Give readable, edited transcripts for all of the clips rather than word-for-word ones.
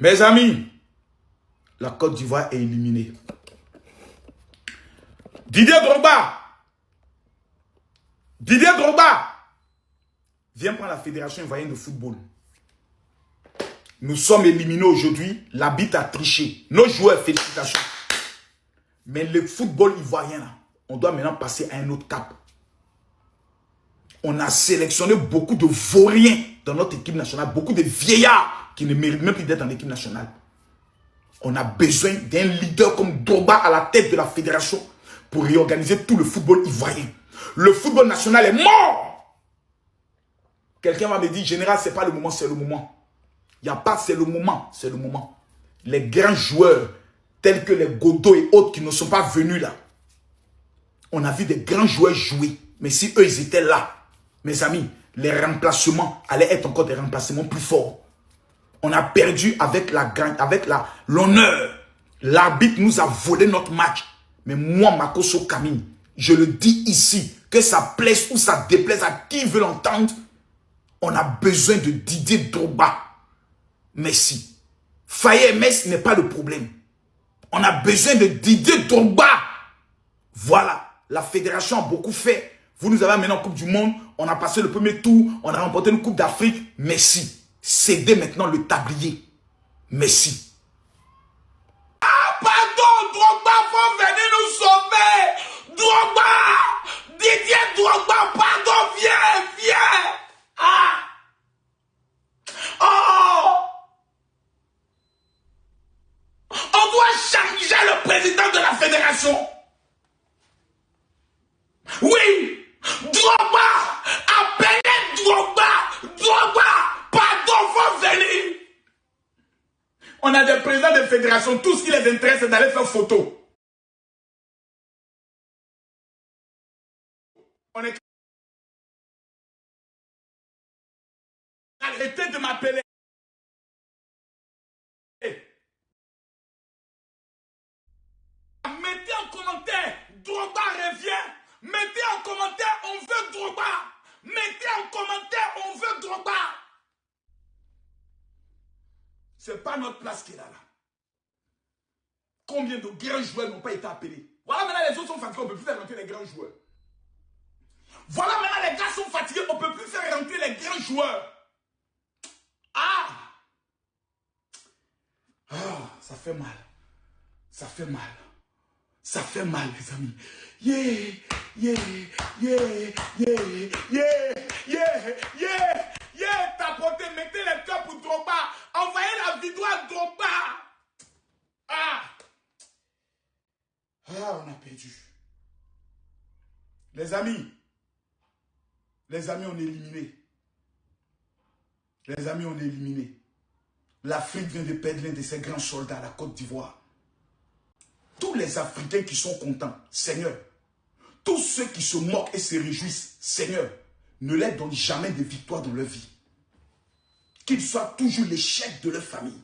Mes amis, la Côte d'Ivoire est éliminée. Didier Drogba vient prendre la Fédération ivoirienne de football. Nous sommes éliminés aujourd'hui. L'arbitre a triché. Nos joueurs, félicitations. Mais le football ivoirien, là, on doit maintenant passer à un autre cap. On a sélectionné beaucoup de vauriens dans notre équipe nationale. Beaucoup de vieillards qui ne méritent même plus d'être dans l'équipe nationale. On a besoin d'un leader comme Drogba à la tête de la fédération pour réorganiser tout le football ivoirien. Le football national est mort. Quelqu'un va me dire, général, ce n'est pas le moment, c'est le moment. Il n'y a pas, c'est le moment, c'est le moment. Les grands joueurs, tels que les Godot et autres qui ne sont pas venus là. On a vu des grands joueurs jouer. Mais si eux, ils étaient là, mes amis, les remplacements allaient être encore des remplacements plus forts. On a perdu avec l'honneur. L'arbitre nous a volé notre match. Mais moi, Makosso Kamini, je le dis ici, que ça plaise ou ça déplaise à qui veut l'entendre, on a besoin de Didier Drogba. Messi. Faye Messi n'est pas le problème. On a besoin de Didier Drogba. Voilà. La fédération a beaucoup fait. Vous nous avez amené en Coupe du Monde. On a passé le premier tour. On a remporté une Coupe d'Afrique. Messi. Cédez maintenant le tablier. Messi. Ah, pardon, Drogba, faut venir nous sauver. Drogba, Didier Drogba, pardon, viens. Ah. Oh. On doit changer le président de la fédération. Oui, Drogba, appelez Drogba, pardon, faut venir. On a des présidents de fédération, tout ce qui les intéresse, c'est d'aller faire photo. On est... Arrêtez de m'appeler. Mettez en commentaire, Drogba revient. Mettez en commentaire, on veut Drogba. Mettez en commentaire, on veut Drogba. C'est pas notre place qui est là. Combien de grands joueurs n'ont pas été appelés? Voilà, maintenant les autres sont fatigués, on ne peut plus faire rentrer les grands joueurs. Voilà, maintenant les gars sont fatigués, on ne peut plus faire rentrer les grands joueurs. Ah, ça fait mal. Ça fait mal. Ça fait mal, les amis. Tapotez, mettez les cœurs pour Drogba. Envoyez la vidéo à Drogba. On a perdu. Les amis, on est éliminés. Les amis, on est éliminés. L'Afrique vient de perdre l'un de ses grands soldats à la Côte d'Ivoire. Tous les Africains qui sont contents, Seigneur, tous ceux qui se moquent et se réjouissent, Seigneur, ne leur donne jamais de victoire dans leur vie. Qu'ils soient toujours l'échec de leur famille.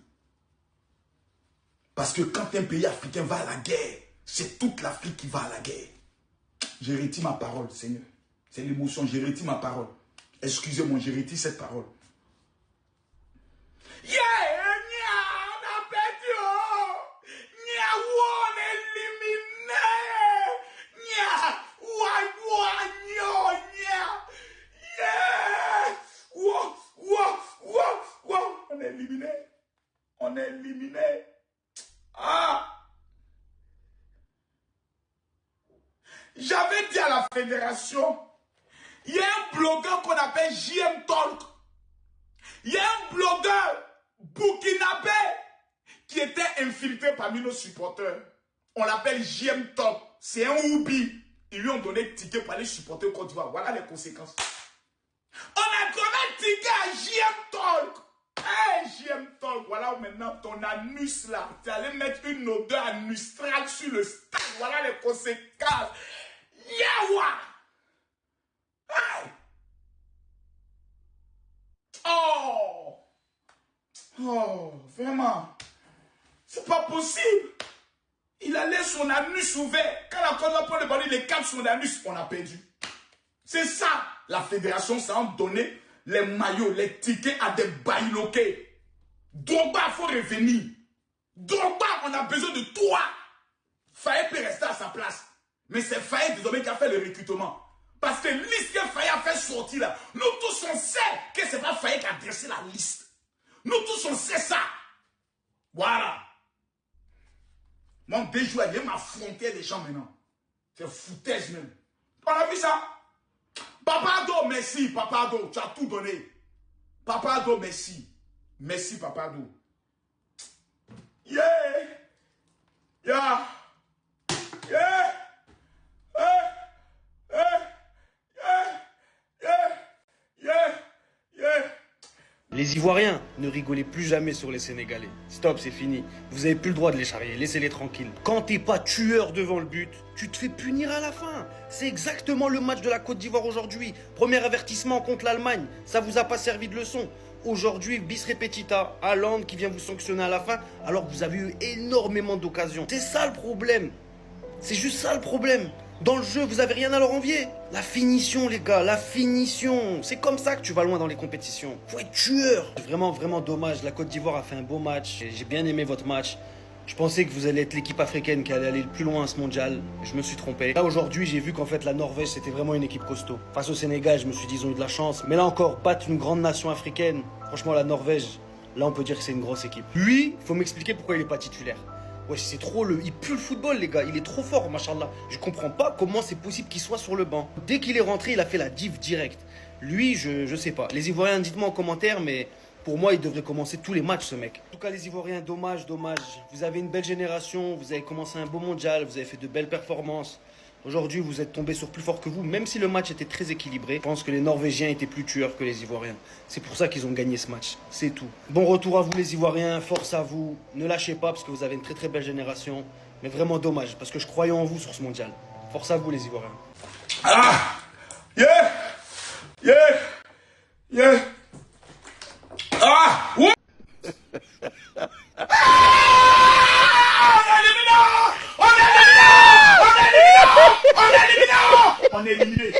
Parce que quand un pays africain va à la guerre, c'est toute l'Afrique qui va à la guerre. J'ai réti ma parole, Seigneur. C'est l'émotion, j'ai réti ma parole. Excusez-moi, j'ai réti cette parole. On est éliminé. J'avais dit à la fédération, il y a un blogueur qu'on appelle JM Talk. Il y a un blogueur burkinabé qui était infiltré parmi nos supporters. On l'appelle JM Talk. C'est un Oubi. Ils lui ont donné le ticket pour aller supporter Côte d'Ivoire. Voilà les conséquences. On a donné le ticket à JM Talk. Hey, JM Talk, voilà où maintenant ton anus là. Tu allais mettre une odeur anustrale sur le stade. Voilà les conséquences. Yawa! Hey! Oh, vraiment. C'est pas possible. Il a laissé son anus ouvert. Quand la Côte d'Ivoire prend le ballon, il écarte son anus. On a perdu. C'est ça. La fédération, ça a donné les maillots, les tickets à des baïloqués. Drogba, il faut revenir. Drogba, on a besoin de toi. Faye peut rester à sa place. Mais c'est Faye désormais qui a fait le recrutement. Parce que liste que Faye a fait sortir là, nous tous on sait que ce n'est pas Faye qui a dressé la liste. Nous tous on sait ça. Voilà. Mon déjoué, il m'a affronté des gens maintenant. C'est foutaise même. On a vu ça? Papado, merci, Papado, tu as tout donné. Papado, merci. Merci, Papado. Yeah! Yeah! Yeah! Les Ivoiriens, ne rigolez plus jamais sur les Sénégalais. Stop, c'est fini. Vous avez plus le droit de les charrier, laissez-les tranquilles. Quand t'es pas tueur devant le but, tu te fais punir à la fin. C'est exactement le match de la Côte d'Ivoire aujourd'hui. Premier avertissement contre l'Allemagne, ça vous a pas servi de leçon. Aujourd'hui, bis repetita, Haaland qui vient vous sanctionner à la fin, alors que vous avez eu énormément d'occasions. C'est ça le problème. C'est juste ça le problème. Dans le jeu, vous avez rien à leur envier. La finition, les gars, la finition. C'est comme ça que tu vas loin dans les compétitions. Faut être tueur. Vraiment, vraiment dommage. La Côte d'Ivoire a fait un beau match. J'ai bien aimé votre match. Je pensais que vous allez être l'équipe africaine qui allait aller le plus loin à ce mondial. Je me suis trompé. Là, aujourd'hui, j'ai vu qu'en fait, la Norvège, c'était vraiment une équipe costaud. Face au Sénégal, je me suis dit, ils ont eu de la chance. Mais là encore, battre une grande nation africaine. Franchement, la Norvège, là, on peut dire que c'est une grosse équipe. Lui, faut m'expliquer pourquoi il est pas titulaire. Ouais, c'est trop le... Il pue le football, les gars. Il est trop fort, machallah. Je comprends pas comment c'est possible qu'il soit sur le banc. Dès qu'il est rentré, il a fait la div direct. Lui, je sais pas. Les Ivoiriens, dites-moi en commentaire, mais pour moi, il devrait commencer tous les matchs, ce mec. En tout cas, les Ivoiriens, dommage, dommage. Vous avez une belle génération, vous avez commencé un beau mondial, vous avez fait de belles performances. Aujourd'hui, vous êtes tombés sur plus fort que vous, même si le match était très équilibré. Je pense que les Norvégiens étaient plus tueurs que les Ivoiriens. C'est pour ça qu'ils ont gagné ce match. C'est tout. Bon retour à vous, les Ivoiriens. Force à vous. Ne lâchez pas parce que vous avez une très très belle génération. Mais vraiment dommage parce que je croyais en vous sur ce mondial. Force à vous, les Ivoiriens. Ah! Yeah! Yeah! Yeah! Ah! Ouais! On est éliminé.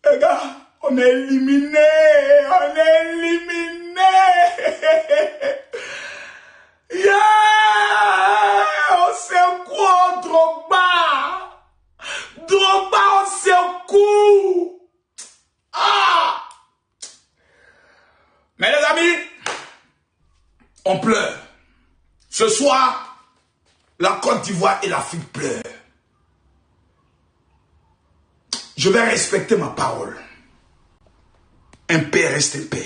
Les gars, on est éliminé. On est éliminé. Yeah! On secoue, Drogba. Drogba, on secoue. Ah! Mais les amis, on pleure. Ce soir, la Côte d'Ivoire et l'Afrique pleurent. Je vais respecter ma parole. Un père reste un père.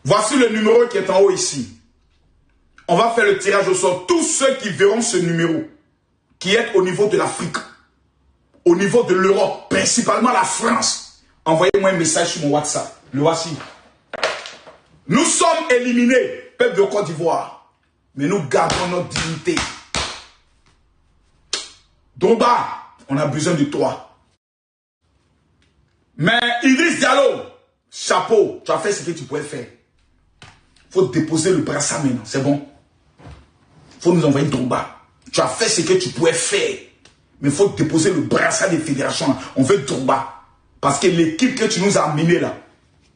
Voici le numéro qui est en haut ici. On va faire le tirage au sort. Tous ceux qui verront ce numéro, qui est au niveau de l'Afrique, au niveau de l'Europe, principalement la France, envoyez-moi un message sur mon WhatsApp. Le voici. Nous sommes éliminés, peuple de Côte d'Ivoire, mais nous gardons notre dignité. Drogba, on a besoin de toi. Mais Idriss Diallo, chapeau, tu as fait ce que tu pouvais faire. Il faut déposer le brassard maintenant, c'est bon. Il faut nous envoyer Drogba. Tu as fait ce que tu pouvais faire. Mais il faut déposer le brassard des fédérations. On veut Drogba. Parce que l'équipe que tu nous as amenée là,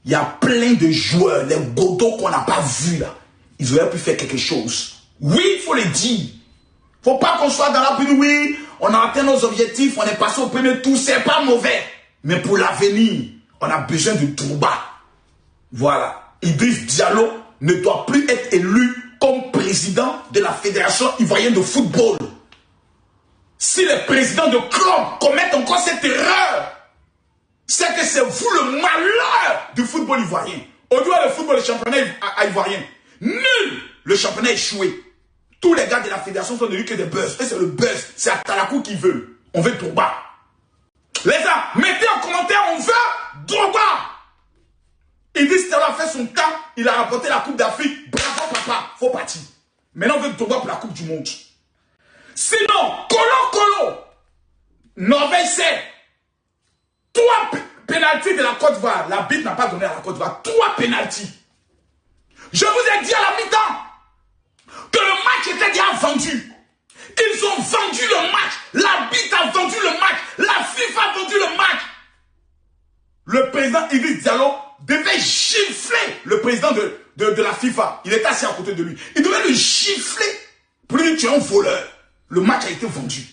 il y a plein de joueurs, les Godot qu'on n'a pas vus là. Ils auraient pu faire quelque chose. Oui, il faut le dire. Il ne faut pas qu'on soit dans la pune, oui, on a atteint nos objectifs, on est passé au premier tour, c'est pas mauvais. Mais pour l'avenir, on a besoin de Drogba. Voilà. Idriss Diallo ne doit plus être élu comme président de la Fédération ivoirienne de football. Si les présidents de club commettent encore cette erreur, c'est que c'est vous le malheur du football ivoirien. Au-delà le football, le championnat ivoirien. Nul le championnat échoué. Tous les gars de la fédération sont devenus que des buzz. Et c'est le buzz. C'est Atalakou qui veut. On veut Drogba. Les gars, mettez en commentaire, on veut Drogba. Idriss Diallo a fait son temps. Il a remporté la Coupe d'Afrique. Bravo papa, faut partir. Maintenant on veut Drogba pour la Coupe du Monde. Sinon, Colo, Norvège c'est 3 pénaltys de la Côte d'Ivoire. La bite n'a pas donné à la Côte d'Ivoire. 3 pénaltys. Je vous ai dit à la mi-temps que le match était déjà vendu. Ils ont vendu le match. La BIT a vendu le match. La FIFA a vendu le match. Le président Idriss Diallo devait gifler le président de la FIFA. Il était assis à côté de lui. Il devait le gifler pour lui dire tu es un voleur. Le match a été vendu.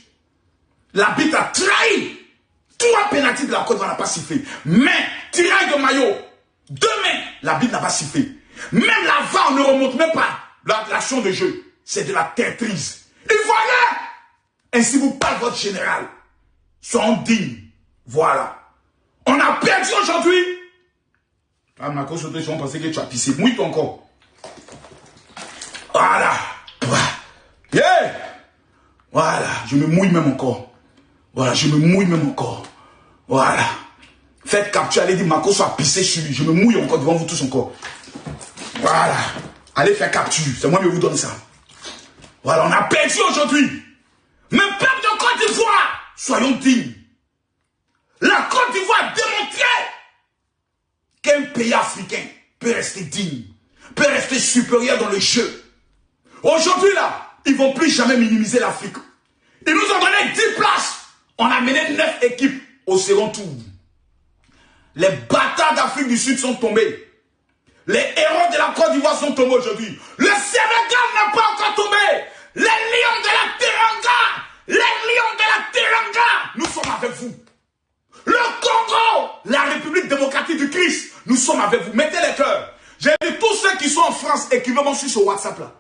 La BIT a trahi. 3 pénaltys de la Côte d'Ivoire n'a pas sifflé. Mais tirage de maillot. Demain, la BIT n'a pas sifflé. Même la VAR ne remonte même pas l'action de jeu. C'est de la traîtrise. Ivoirien! Ainsi vous parle votre général. Soyons dignes. Voilà. On a perdu aujourd'hui. Ah, ma cause, les gens pensaient que tu as pissé. Mouille ton corps. Voilà. Yeah. Voilà. Je me mouille même encore. Voilà. Je me mouille même encore. Voilà. Faites capture. Allez dire, Marco soit pissé sur lui. Je me mouille encore devant vous tous encore. Voilà. Allez faire capture. C'est moi qui vous donne ça. Voilà. On a perdu aujourd'hui. Mais peuple de Côte d'Ivoire, soyons dignes. La Côte d'Ivoire a démontré qu'un pays africain peut rester digne, peut rester supérieur dans le jeu. Aujourd'hui, là, ils ne vont plus jamais minimiser l'Afrique. Ils nous ont donné 10 places. On a mené 9 équipes au second tour. Les bâtards d'Afrique du Sud sont tombés. Les héros de la Côte d'Ivoire sont tombés aujourd'hui. Le Sénégal n'a pas encore tombé. Les lions de la Teranga, les lions de la Teranga, nous sommes avec vous. Le Congo, la République démocratique du Christ, nous sommes avec vous. Mettez les cœurs. J'ai dit tous ceux qui sont en France, écrivez-moi sur ce WhatsApp là.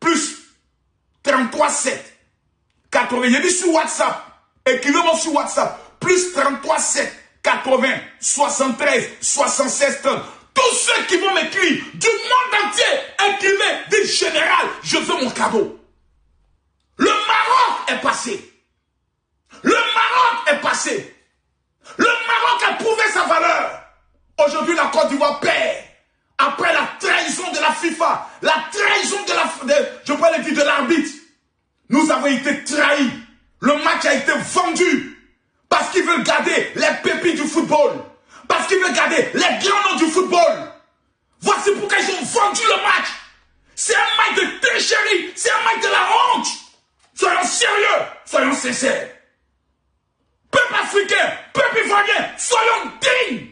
Plus 33 7 80. J'ai dit sur WhatsApp. Écrivez-moi sur WhatsApp. Plus 33 7 80 73 76 30. Tous ceux qui vont m'écrire du monde entier, écrivez, dites général, je veux mon cadeau. Le Maroc est passé. Le Maroc est passé. Le Maroc a prouvé sa valeur. Aujourd'hui, la Côte d'Ivoire perd. Après la trahison de la FIFA, la trahison je peux le dire, de l'arbitre. Nous avons été trahis. Le match a été vendu. Parce qu'ils veulent garder les pépites du football. Parce qu'ils veulent garder les grands noms du football. Voici pourquoi ils ont vendu le match. C'est un match de tricherie. C'est un match de la honte. Soyons sérieux. Soyons sincères. Peuple africain, peuple ivoirien, soyons dignes.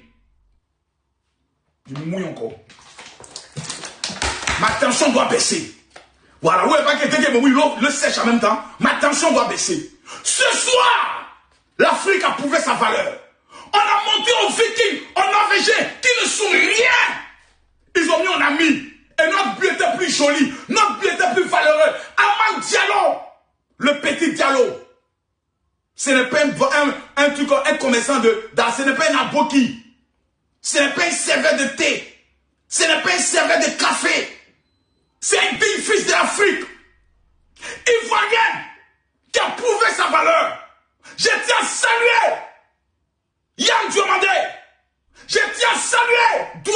Je me mouille encore. Ma tension doit baisser. Voilà, vous voyez pas que le sèche en même temps. Ma tension doit baisser. Ce soir, l'Afrique a prouvé sa valeur. On a monté aux Vikings, aux Norvégiens, qui ne sont rien. Ils ont mis en ami. Et notre but était plus joli. Notre but était plus valeureux. Amad Diallo, le petit Diallo. Ce n'est pas un truc, un commerçant ce n'est pas un aboki. Ce n'est pas un serveur de thé. Ce n'est pas un serveur de café. C'est un digne fils de l'Afrique. Ivoirien qui a prouvé sa valeur. Je tiens à saluer Yann Diomandé. Je tiens à saluer Doué.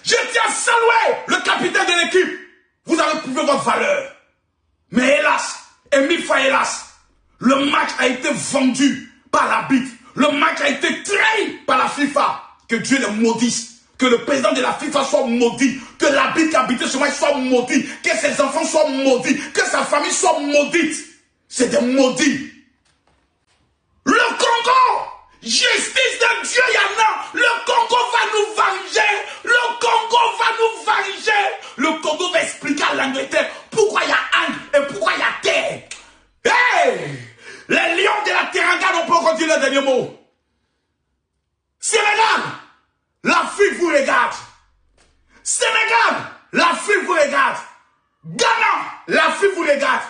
Je tiens à saluer le capitaine de l'équipe. Vous avez prouvé votre valeur. Mais hélas, et mille fois hélas, le match a été vendu par l'arbitre. Le match a été trahi par la FIFA. Que Dieu le maudisse. Que le président de la FIFA soit maudit. Que l'arbitre qui habitait ce match soit maudit. Que ses enfants soient maudits. Que sa famille soit maudite. C'est des maudits. Le Congo, justice de Dieu, il y en a. Le Congo va nous venger. Le Congo va nous venger. Le Congo va expliquer à l'Angleterre pourquoi il y a Anne et pourquoi il y a terre. Hey! Les lions de la Teranga n'ont pas encore dit le dernier mot. Sénégal, l'Afrique vous regarde. Sénégal, l'Afrique vous regarde. Ghana, l'Afrique vous regarde.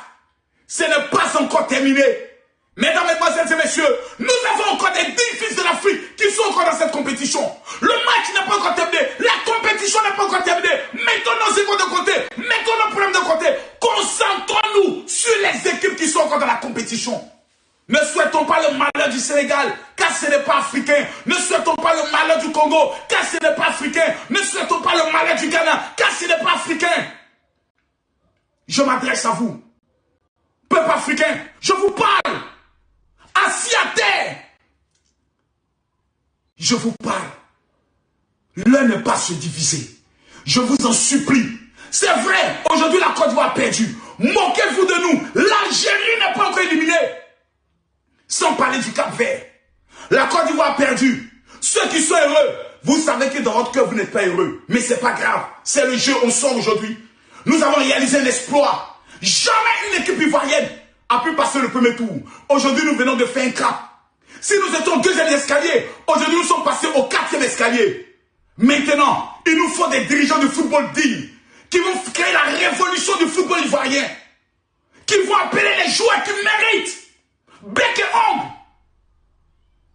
Ce n'est pas encore terminé. Mesdames, mesdemoiselles et messieurs, nous avons encore des 10 fils de l'Afrique qui sont encore dans cette compétition. Le match n'est pas encore terminé. La compétition n'est pas encore terminée. Mettons nos égos de côté. Mettons nos problèmes de côté. Concentrons-nous sur les équipes qui sont encore dans la compétition. Ne souhaitons pas le malheur du Sénégal, car ce n'est pas africain. Ne souhaitons pas le malheur du Congo, car ce n'est pas africain. Ne souhaitons pas le malheur du Ghana, car ce n'est pas africain. Je m'adresse à vous. Peuple africain, je vous parle. Assis à terre. Je vous parle. L'un n'est pas se diviser. Je vous en supplie. C'est vrai, aujourd'hui la Côte d'Ivoire a perdu. Moquez-vous de nous. L'Algérie n'est pas encore éliminée. Sans parler du Cap-Vert. La Côte d'Ivoire a perdu. Ceux qui sont heureux, vous savez que dans votre cœur, vous n'êtes pas heureux. Mais c'est pas grave. C'est le jeu, on sort aujourd'hui. Nous avons réalisé un exploit. Jamais une équipe ivoirienne a pu passer le premier tour. Aujourd'hui, nous venons de faire un cap. Si nous étions au deuxième escalier, aujourd'hui, nous sommes passés au quatrième escalier. Maintenant, il nous faut des dirigeants de football dignes qui vont créer la révolution du football ivoirien, qui vont appeler les joueurs qui méritent. Bec et ongle.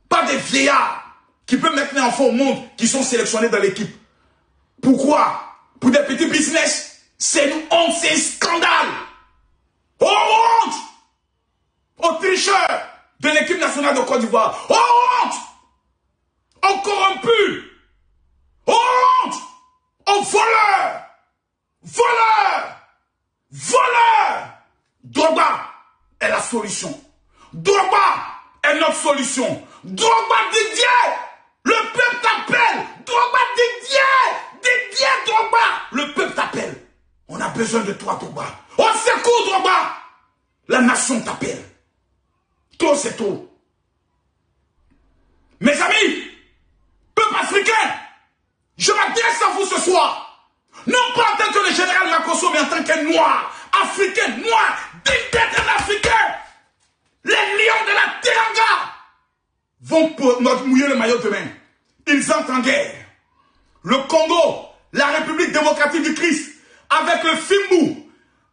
Pas des vieillards qui peuvent mettre les enfants au monde qui sont sélectionnés dans l'équipe. Pourquoi? Pour des petits business. C'est une honte, c'est un scandale. Oh honte aux tricheurs de l'équipe nationale de Côte d'Ivoire. Oh honte aux corrompus. Oh honte aux voleurs. Voleurs. Voleurs. Drogba est la solution. Drogba est notre solution. Drogba Didier, le peuple t'appelle. Drogba Didier Drogba, le peuple t'appelle. On a besoin de toi, Drogba. Au secours, Drogba. La nation t'appelle. Trop, c'est trop. Mes amis, peuple africain, je m'adresse à vous ce soir. Non pas en tant que le général Makosso, mais en tant qu'un noir, africain, noir, digne d'être un africain. Les lions de la Teranga vont mouiller le maillot demain. Ils entrent en guerre. Le Congo, la République démocratique du Christ, avec le Fimbu,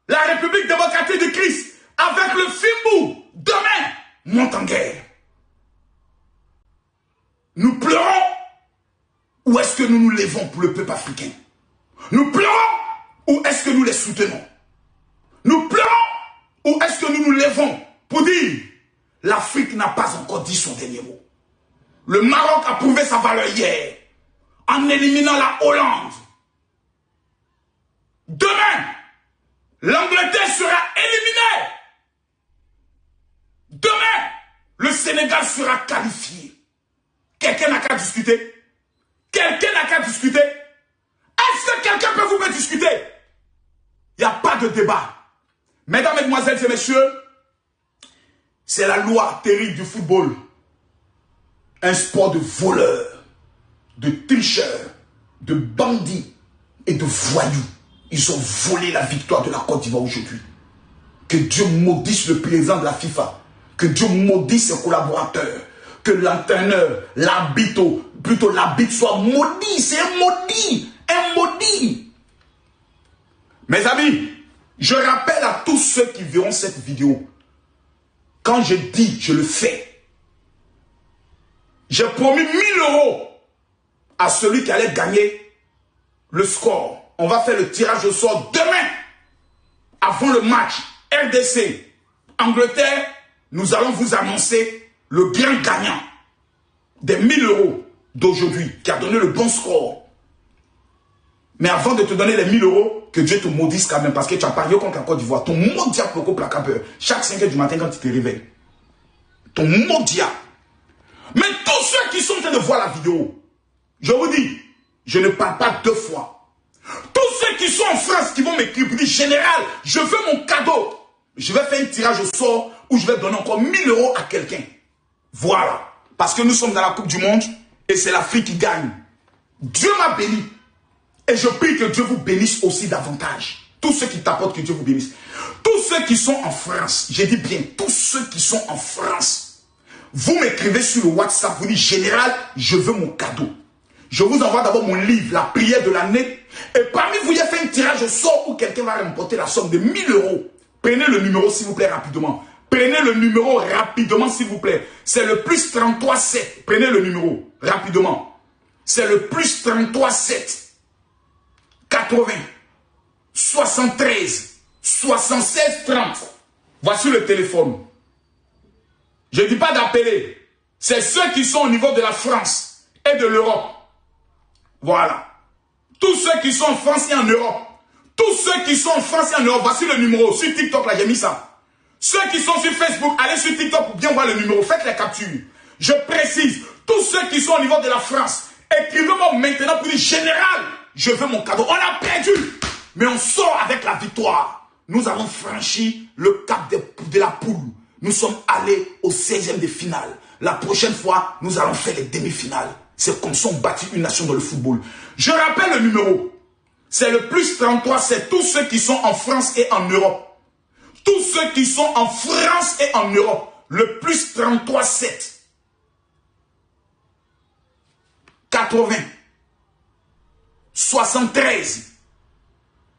la République démocratique du Christ, avec le Fimbu, demain, montent en guerre. Nous pleurons, ou est-ce que nous nous levons pour le peuple africain? Nous pleurons, ou est-ce que nous les soutenons? Nous pleurons, ou est-ce que nous nous levons pour dire, l'Afrique n'a pas encore dit son dernier mot. Le Maroc a prouvé sa valeur hier, en éliminant la Hollande. Demain, l'Angleterre sera éliminée. Demain, le Sénégal sera qualifié. Quelqu'un n'a qu'à discuter. Quelqu'un n'a qu'à discuter. Est-ce que quelqu'un peut vous faire discuter? Il n'y a pas de débat. Mesdames, Mesdemoiselles et Messieurs, c'est la loi terrible du football. Un sport de voleurs, de tricheurs, de bandits et de voyous. Ils ont volé la victoire de la Côte d'Ivoire aujourd'hui. Que Dieu maudisse le président de la FIFA. Que Dieu maudisse ses collaborateurs. Que l'entraîneur, l'arbitre, plutôt l'arbitre soit maudit. C'est un maudit. Un maudit. Mes amis, je rappelle à tous ceux qui verront cette vidéo. Quand je dis, je le fais. J'ai promis 1 000 € à celui qui allait gagner le score. On va faire le tirage au sort demain. Avant le match RDC Angleterre, nous allons vous annoncer le grand gagnant des 1 000 € d'aujourd'hui qui a donné le bon score. Mais avant de te donner les 1 000 €, que Dieu te maudisse quand même parce que tu as parié contre la Côte d'Ivoire. Ton maudit Ploko Placapeur. Chaque 5 h du matin quand tu te réveilles. Ton maudit. Mais tous ceux qui sont en train de voir la vidéo, je vous dis, je ne parle pas 2 fois. Tous ceux qui sont en France qui vont m'écrire pour dire, général, je veux mon cadeau. Je vais faire un tirage au sort où je vais donner encore 1 000 € à quelqu'un. Voilà. Parce que nous sommes dans la Coupe du Monde et c'est l'Afrique qui gagne. Dieu m'a béni. Et je prie que Dieu vous bénisse aussi davantage. Tous ceux qui t'apportent, que Dieu vous bénisse. Tous ceux qui sont en France, j'ai dit bien, tous ceux qui sont en France, vous m'écrivez sur le WhatsApp, vous dites, général, je veux mon cadeau. Je vous envoie d'abord mon livre, la prière de l'année. Et parmi vous, il y a fait un tirage au sort où quelqu'un va remporter la somme de 1 000 €. Prenez le numéro, s'il vous plaît, rapidement. Prenez le numéro rapidement, s'il vous plaît. C'est le plus 33 7. Prenez le numéro rapidement. C'est le plus 33 7. 80, 73, 76, 30. Voici le téléphone. Je ne dis pas d'appeler. C'est ceux qui sont au niveau de la France et de l'Europe. Voilà. Tous ceux qui sont en France et en Europe. Tous ceux qui sont en France et en Europe. Voici le numéro. Sur TikTok, là, j'ai mis ça. Ceux qui sont sur Facebook, allez sur TikTok pour bien voir le numéro. Faites les captures. Je précise. Tous ceux qui sont au niveau de la France, écrivez-moi maintenant pour dire, général, je veux mon cadeau. On a perdu, mais on sort avec la victoire. nous avons franchi le cap de la poule. Nous sommes allés au 16e de finale. La prochaine fois, nous allons faire les demi-finales. C'est comme ça qu'on bâtit une nation dans le football. Je rappelle le numéro. C'est le plus 33, c'est tous ceux qui sont en France et en Europe. Tous ceux qui sont en France et en Europe. Le plus 33, 7. 80. 73.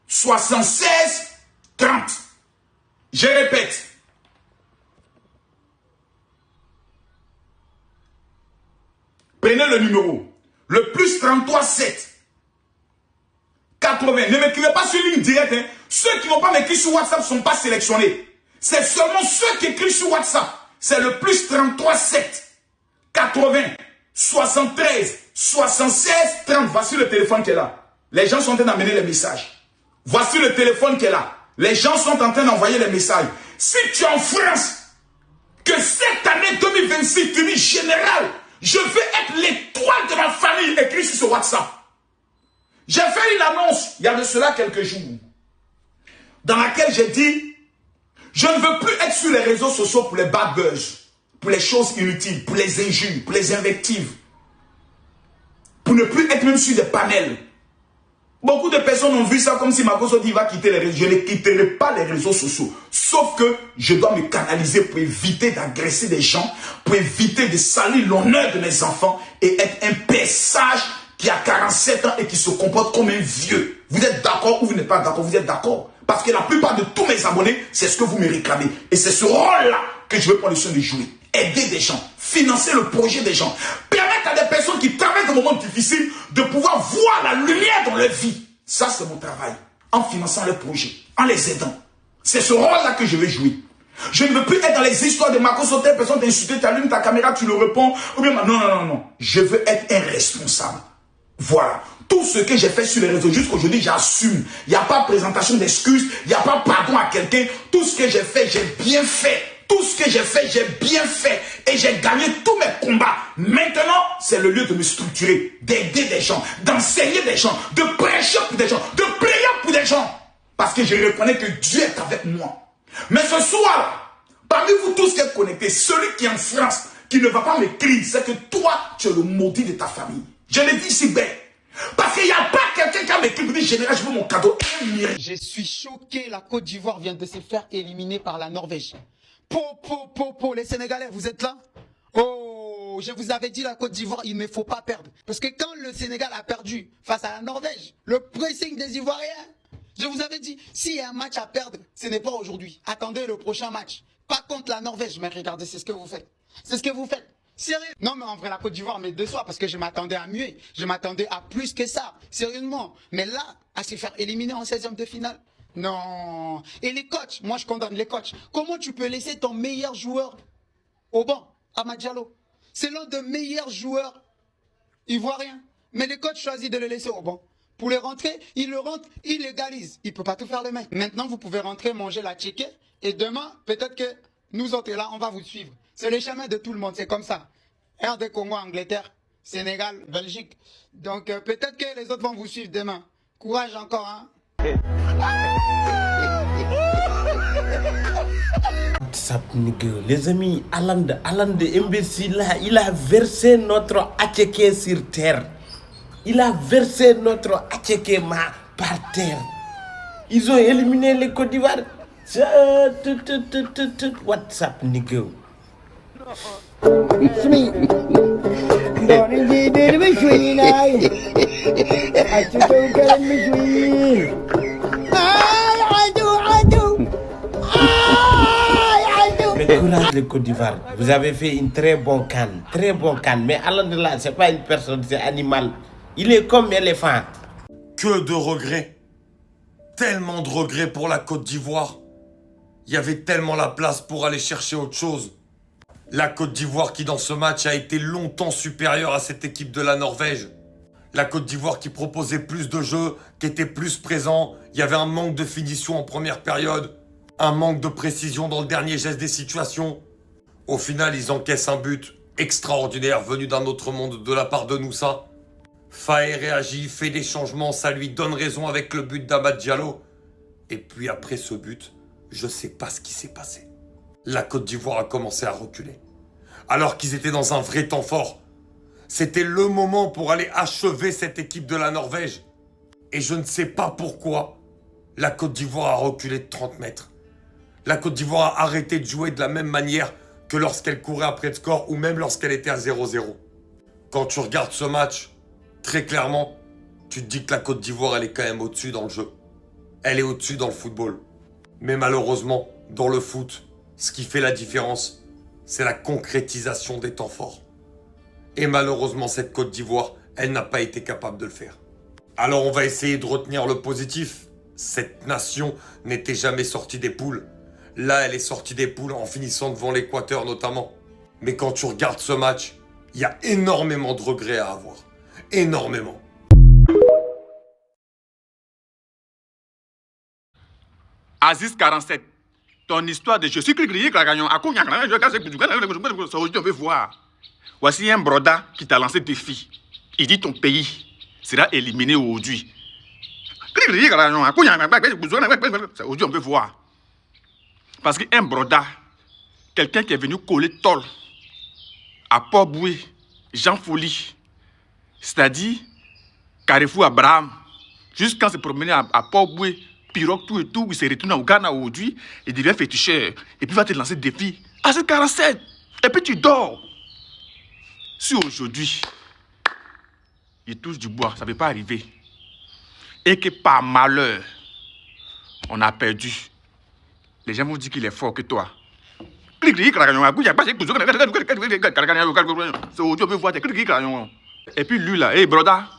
76. 30. Je répète. Prenez le numéro. Le plus 33, 7. 80. Ne m'écrivez pas sur ligne directe. Hein. Ceux qui ne vont pas m'écrire sur WhatsApp ne sont pas sélectionnés. C'est seulement ceux qui écrivent sur WhatsApp. C'est le plus 33, 7. 80. 73. 76. 30. Voici le téléphone qui est là. Les gens sont en train d'amener les messages. Voici le téléphone qui est là. Les gens sont en train d'envoyer les messages. Si tu es en France, que cette année 2026, tu dis général, je veux être l'étoile de ma famille, écrit sur ce WhatsApp. J'ai fait une annonce, il y a de cela quelques jours, dans laquelle j'ai dit, je ne veux plus être sur les réseaux sociaux pour les bad buzz, pour les choses inutiles, pour les injures, pour les invectives, pour ne plus être même sur des panels. Beaucoup de personnes ont vu ça comme si Makosso dit va quitter les réseaux. Je ne quitterai pas les réseaux sociaux. Sauf que je dois me canaliser pour éviter d'agresser des gens, pour éviter de salir l'honneur de mes enfants et être un père sage qui a 47 ans et qui se comporte comme un vieux. Vous êtes d'accord ou vous n'êtes pas d'accord? Vous êtes d'accord? Parce que la plupart de tous mes abonnés, c'est ce que vous me réclamez. Et c'est ce rôle-là que je veux prendre le soin de jouer. Aider des gens, financer le projet des gens, permettre à des personnes qui traversent des moments difficiles de pouvoir voir la lumière dans leur vie. Ça, c'est mon travail. En finançant leurs projets, en les aidant. C'est ce rôle-là que je vais jouer. Je ne veux plus être dans les histoires de Makosso, telle personne t'insulte, tu allumes ta caméra, tu le réponds. Ou bien, non. Je veux être un responsable. Voilà. Tout ce que j'ai fait sur les réseaux jusqu'aujourd'hui, j'assume. Il n'y a pas présentation d'excuses, il n'y a pas pardon à quelqu'un. Tout ce que j'ai fait, j'ai bien fait. Tout ce que j'ai fait, j'ai bien fait. Et j'ai gagné tous mes combats. Maintenant, c'est le lieu de me structurer, d'aider des gens, d'enseigner des gens, de prêcher pour des gens, de prier pour des gens. Parce que je reconnais que Dieu est avec moi. Mais ce soir, parmi vous tous qui êtes connectés, celui qui est en France, qui ne va pas m'écrire, c'est que toi, tu es le maudit de ta famille. Je l'ai dit ici, ben. Parce qu'il n'y a pas quelqu'un qui a m'écrit pour dire général, je veux mon cadeau. Je suis choqué, la Côte d'Ivoire vient de se faire éliminer par la Norvège. Les Sénégalais, vous êtes là? Oh, je vous avais dit la Côte d'Ivoire, il ne faut pas perdre. Parce que quand le Sénégal a perdu face à la Norvège, le pressing des Ivoiriens, je vous avais dit, s'il y a un match à perdre, ce n'est pas aujourd'hui. Attendez le prochain match. Pas contre la Norvège, mais regardez, c'est ce que vous faites. C'est ce que vous faites. Sérieux? Non, mais en vrai, la Côte d'Ivoire me déçoit parce que je m'attendais à mieux. Je m'attendais à plus que ça. Sérieusement. Mais là, à se faire éliminer en 16e de finale. Non. Et les coachs, moi je condamne les coachs. Comment tu peux laisser ton meilleur joueur au banc, Amad Diallo? C'est l'un des meilleurs joueurs ivoiriens. Mais les coachs choisissent de le laisser au banc. Pour les rentrer, il le rentre, il légalise. Il ne peut pas tout faire le mec. Maintenant, vous pouvez rentrer, manger la tchéké. Et demain, peut-être que nous autres là, on va vous suivre. C'est le chemin de tout le monde, c'est comme ça. RD Congo, Angleterre, Sénégal, Belgique. Donc peut-être que les autres vont vous suivre demain. Courage encore, hein. WhatsApp, les amis, Aland imbécile là, il a versé notre Attiéké sur terre. Il a versé notre Attiéké par terre. Ils ont éliminé les Côte d'Ivoire. WhatsApp, nigga. It's me. Don't indeed be between I should go get in between. I do. Mais courage les Côte d'Ivoire. Vous avez fait une très bonne canne. Très bonne canne. Mais Aland là, c'est pas une personne, c'est un animal. Il est comme éléphant. Que de regrets. Tellement de regrets pour la Côte d'Ivoire. Il y avait tellement la place pour aller chercher autre chose. La Côte d'Ivoire qui dans ce match a été longtemps supérieure à cette équipe de la Norvège. La Côte d'Ivoire qui proposait plus de jeux, qui était plus présent. Il y avait un manque de finition en première période. Un manque de précision dans le dernier geste des situations. Au final, ils encaissent un but extraordinaire venu d'un autre monde de la part de Noussa. Faé réagit, fait des changements, ça lui donne raison avec le but d'Amad Diallo. Et puis après ce but, je sais pas ce qui s'est passé. La Côte d'Ivoire a commencé à reculer. Alors qu'ils étaient dans un vrai temps fort. C'était le moment pour aller achever cette équipe de la Norvège. Et je ne sais pas pourquoi la Côte d'Ivoire a reculé de 30 mètres. La Côte d'Ivoire a arrêté de jouer de la même manière que lorsqu'elle courait après le score ou même lorsqu'elle était à 0-0. Quand tu regardes ce match, très clairement, tu te dis que la Côte d'Ivoire, elle est quand même au-dessus dans le jeu. Elle est au-dessus dans le football. Mais malheureusement, dans le foot, ce qui fait la différence, c'est la concrétisation des temps forts. Et malheureusement, cette Côte d'Ivoire, elle n'a pas été capable de le faire. Alors on va essayer de retenir le positif. Cette nation n'était jamais sortie des poules. Là, elle est sortie des poules en finissant devant l'Équateur notamment. Mais quand tu regardes ce match, il y a énormément de regrets à avoir. Énormément. Aziz 47, ton histoire de je suis grillé, on veut voir. Voici un broda qui t'a lancé défi. Il dit ton pays sera éliminé aujourd'hui. Aujourd'hui, on veut voir. Parce qu'un broda, quelqu'un qui est venu coller tol à Port-Boué, Jean Folie, c'est-à-dire Carrefour Abraham, jusqu'à se promener à Port-Boué, pirogue, tout et tout, il s'est retourné au Ghana aujourd'hui, il devient féticheur, et puis il va te lancer des défis. Ah, c'est 47, et puis tu dors. Si aujourd'hui, il touche du bois, ça ne peut pas arriver, et que par malheur, on a perdu, les gens vont dire qu'il est fort que toi. Et puis lui là, hey broda,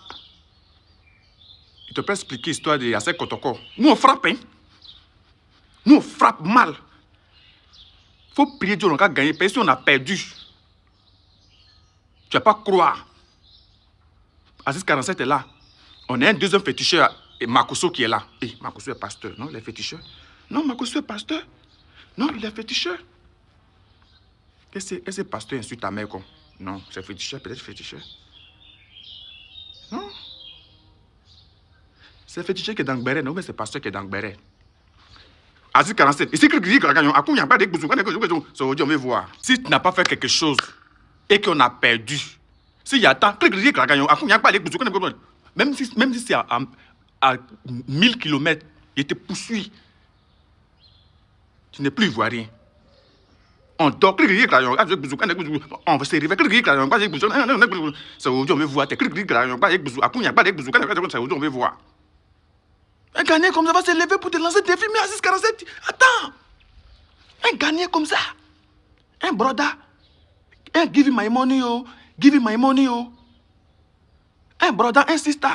il te peut expliquer l'histoire de Yassé Kotoko. Nous on frappe, hein. Nous on frappe mal. Faut prier Dieu, on a gagné, parce qu'on a perdu. Tu vas pas croire. Aziz 47 est là. On a un deuxième féticheur, et Makosso qui est là. Et Makosso est pasteur, non, il est féticheur. Non, Makosso est pasteur. Non, il est féticheur. Est-ce que pasteur insulte ta mère comme? Non, c'est féticheur, peut-être féticheur. Non. C'est féticheur qui est dans le béret, non, mais c'est pasteur qui est dans le béret. Aziz 47, ici, aujourd'hui, on veut voir. Si tu n'as pas fait quelque chose et qu'on a perdu, s'il y a tant, même si c'est à 1000 km, il te poursuit. Tu n'es plus ivoirien. On dort, on va se réveiller, c'est aujourd'hui on veut voir, on veut voir. Un Ghanéen comme ça va se lever pour te lancer des films, mais Aziz 47, attends. Un Ghanéen comme ça, un broda, un give him my money, oh, give him my money, oh. Un broda, un sister,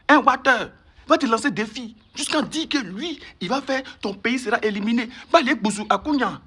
un water, va te lancer des défis, jusqu'à dire que lui, il va faire, ton pays sera éliminé. Balek Bouzou Akounia.